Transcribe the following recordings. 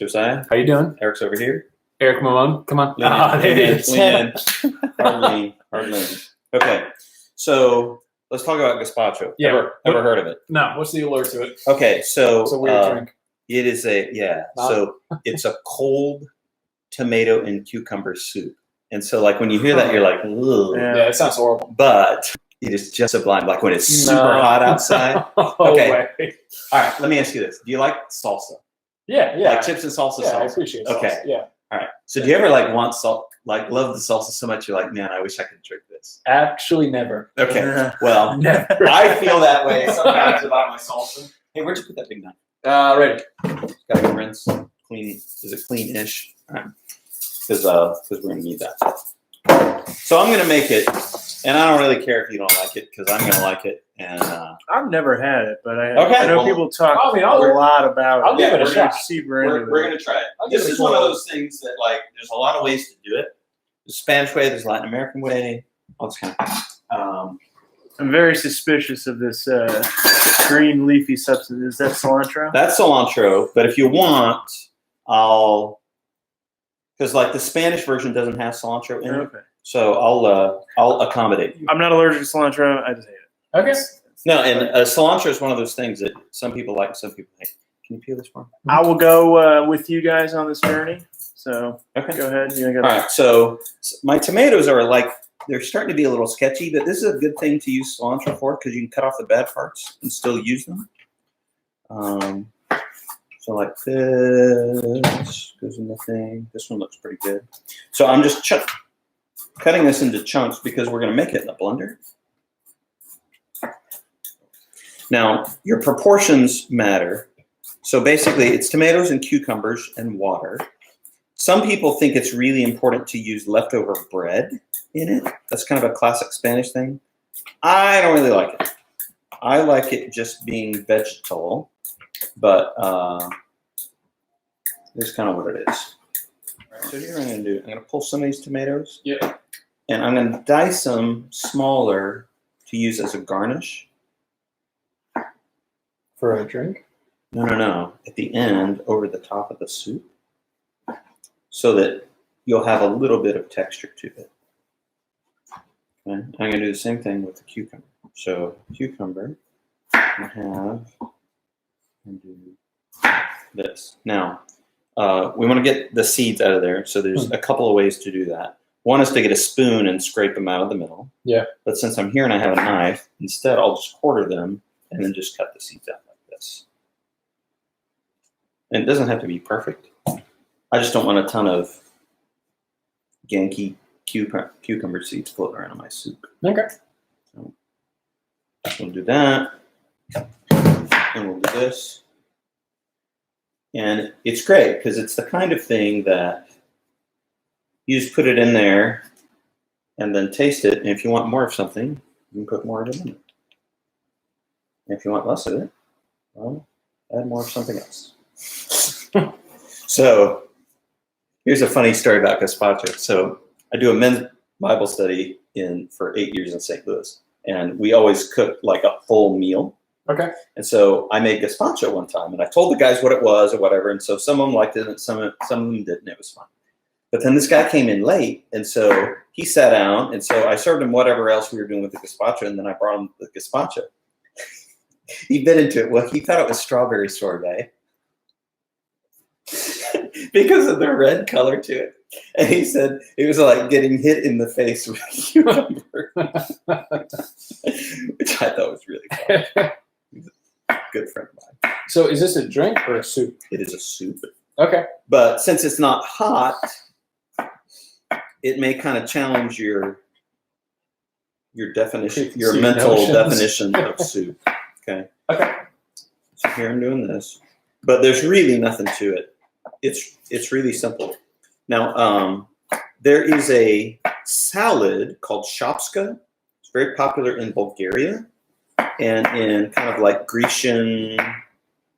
Josiah. How you doing? Eric's over here. Eric Mamone, come on. Lean in. Hard lean. Okay, so let's talk about gazpacho. Yeah. Ever heard of it? No, what's the allure to it? Okay, so It's a weird drink. it is so it's a cold tomato and cucumber soup. And so like when you hear that, you're like, ugh. Yeah, it sounds horrible. But it is just sublime. Like when it's super hot outside. Okay. Way. All right, let me ask you this. Do you like salsa? Yeah. Like chips and salsa Yeah, sauce? I appreciate salsa. Okay. Yeah. All right. So do you ever like want salt, like love the salsa so much you're like, man, I wish I could drink this? Actually, never. Okay. Well, Never. I feel that way sometimes about my salsa. Hey, where'd you put that big knife? Ready. Gotta go rinse. Clean. Is it clean-ish? All right. Because we're gonna need that. So I'm gonna make it, and I don't really care if you don't like it because I'm gonna like it. And I've never had it, but I Okay, know well, people talk I mean, a lot about I'll it. give it a We're shot. super we're into gonna try it. I'll give This it a is one go. of those things that like there's a lot of ways to do it. There's Spanish way, there's Latin American way, all this kind of. I'm very suspicious of this green leafy substance. Is that cilantro? That's cilantro, but if you want, because like the Spanish version doesn't have cilantro in it, Okay. so I'll accommodate you. I'm not allergic to cilantro. I just hate it. Okay. No, and cilantro is one of those things that some people like and some people hate. Can you peel this for me? I will go with you guys on this journey. So Okay. go ahead. You All right, so my tomatoes are like, they're starting to be a little sketchy, but this is a good thing to use cilantro for because you can cut off the bad parts and still use them. So like this goes in the thing. This one looks pretty good. So I'm just cutting this into chunks because we're going to make it in the blender. Now, your proportions matter. So basically, it's tomatoes and cucumbers and water. Some people think it's really important to use leftover bread in it. That's kind of a classic Spanish thing. I don't really like it. I like it just being vegetal, but this is kind of what it is. All right, so here I'm going to do, I'm going to pull some of these tomatoes. Yeah. And I'm going to dice them smaller to use as a garnish. For a drink? No. At the end, over the top of the soup, so that you'll have a little bit of texture to it. Okay. I'm going to do the same thing with the cucumber. So cucumber, I have, and do this. Now, we want to get the seeds out of there. So there's a couple of ways to do that. One is to get a spoon and scrape them out of the middle. Yeah. But since I'm here and I have a knife, instead I'll just quarter them and then just cut the seeds out like this. And it doesn't have to be perfect. I just don't want a ton of Yankee cucumber seeds floating around in my soup. Okay. So we'll do that. And we'll do this. And it's great because it's the kind of thing that you just put it in there and then taste it. And if you want more of something, you can put more of it in it. And if you want less of it, well, add more of something else. So here's a funny story about gazpacho. So I do a men's Bible study for 8 years in St. Louis, and we always cook like a full meal. Okay. And so I made gazpacho one time, and I told the guys what it was or whatever, and so some of them liked it, and some of them didn't. It was fun. But then this guy came in late, and so he sat down, and so I served him whatever else we were doing with the gazpacho, and then I brought him the gazpacho. He bit into it. Well, he thought it was strawberry sorbet because of the red color to it. And he said it was like getting hit in the face with a cucumber, which I thought was really fun. He's a good friend of mine. So is this a drink or a soup? It is a soup. Okay. But since it's not hot, it may kind of challenge your definition, your Soup mental notions. definition of soup. Okay. Okay. So here I'm doing this, but there's really nothing to it. It's really simple. Now, there is a salad called shopska. It's very popular in Bulgaria and in kind of like Grecian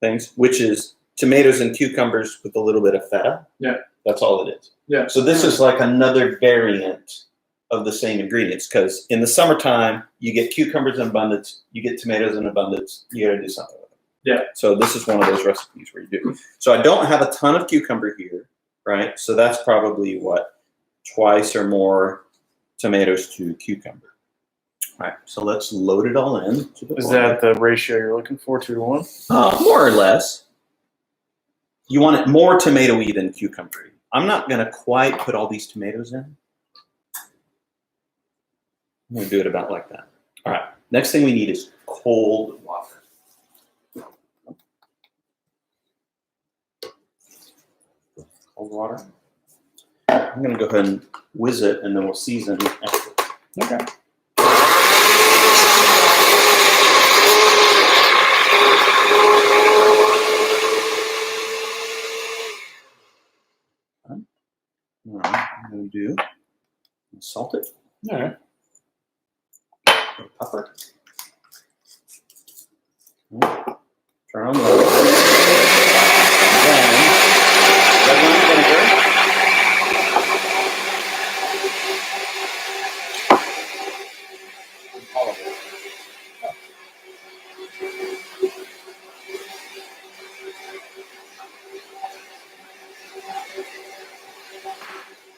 things, which is tomatoes and cucumbers with a little bit of feta. Yeah. That's all it is. Yeah. So this is like another variant of the same ingredients because in the summertime, you get cucumbers in abundance, you get tomatoes in abundance, you got to do something with them. Yeah. So this is one of those recipes where you do. So I don't have a ton of cucumber here, right? So that's probably what, twice or more tomatoes to cucumber. All right, so let's load it all in. Is that the ratio you're looking for, 2 to 1? More or less. You want it more tomatoey than cucumbery. I'm not going to quite put all these tomatoes in. I'm going to do it about like that. All right, next thing we need is cold water. Cold water. I'm going to go ahead and whiz it, and then we'll season after. Okay. All right, I'm going to do salt it. All right. Pepper. Turn on the oil. Then red wine vinegar. And olive oil.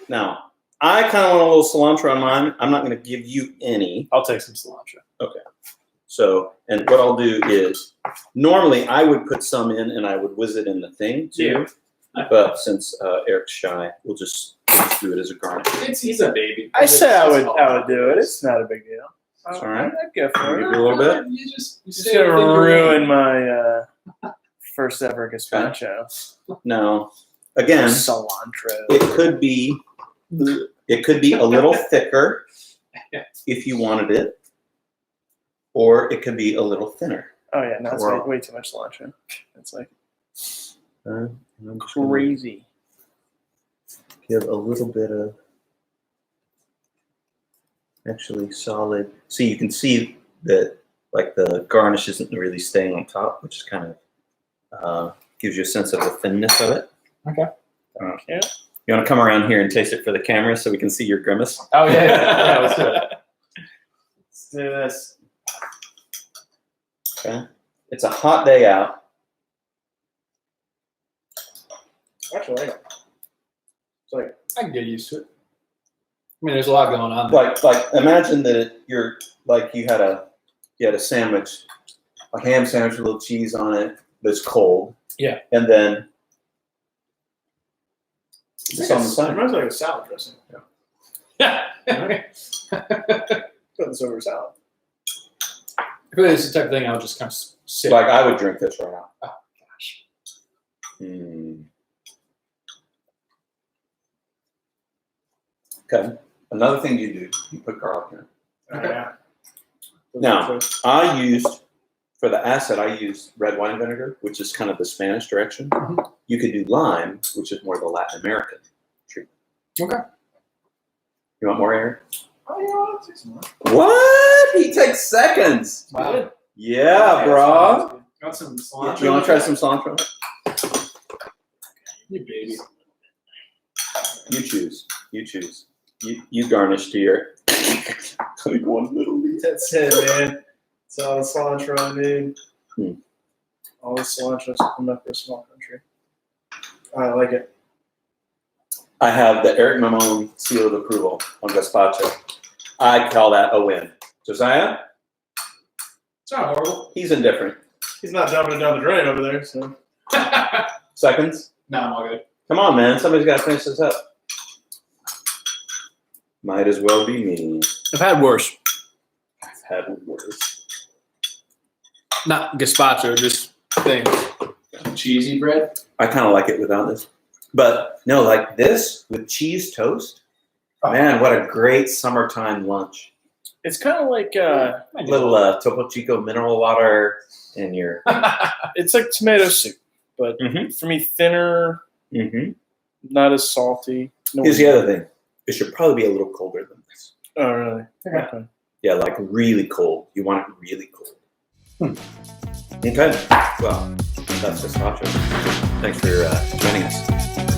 Now, I kind of want a little cilantro on mine. I'm not going to give you any. I'll take some cilantro. Okay. So, and what I'll do is, normally I would put some in and I would whiz it in the thing too. Yeah. But since Eric's shy, we'll just do it as a garnish. He's a baby. I said I would do it. It's not a big deal. It's all right. I'd go for Give it. you a little bit. You just It's gonna ruin my first ever gazpacho. Now, again, Cilantro. it could be a little thicker if you wanted it, or it could be a little thinner. Oh yeah, no, it's Wow. way too much cilantro. It's like I'm just gonna crazy. give a little bit of actually solid. See, you can see that like the garnish isn't really staying on top, which is kind of gives you a sense of the thinness of it. Okay. Yeah. You want to come around here and taste it for the camera so we can see your grimace? Oh yeah. Let's do it. Let's do this. Okay. It's a hot day out. Actually, I like it. It's like I can get used to it. I mean, there's a lot going on. Like imagine that you're like you had a sandwich, a ham sandwich with a little cheese on it that's cold. Yeah. And then it's it's on the it side. reminds me like a salad dressing. Yeah. Put this over salad. Really, it's the type of thing I'll just kind of sit. Like I would drink this right now. Oh gosh. Okay. Another thing you do, you put garlic in it. Okay. Yeah. Now, I used, for the acid, I used red wine vinegar, which is kind of the Spanish direction. Mhm. You could do lime, which is more the Latin American treatment. Okay. You want more, Eric? Oh yeah, I'll take some more. What? He takes seconds. Wow. Yeah, bro. Got some You cilantro. want to try some cilantro? You baby. You choose. You choose. You garnish to your like one little piece. That's it, man. It's all the cilantro I need. All the cilantro is enough for a small country. I like it. I have the Eric Mamone seal of approval on Gazpacho. I call that a win. Josiah, It's not horrible. he's indifferent. He's not dumping it down the drain over there, so. Seconds? No, I'm all good. Come on, man. Somebody's got to finish this up. Might as well be me. I've had worse. I've had worse. Not gazpacho, just things. Cheesy bread. I kind of like it without this. But no, like this with cheese toast. Oh. Man, what a great summertime lunch. It's kind of like A little Topo Chico mineral water in your. it's like tomato soup, but Mhm. for me, thinner, not as salty. No Here's the other thing. It should probably be a little colder than this. Oh, really? Okay. Yeah, like really cold. You want it really cold. Okay. Well, that's Gazpacho. Thanks for joining us.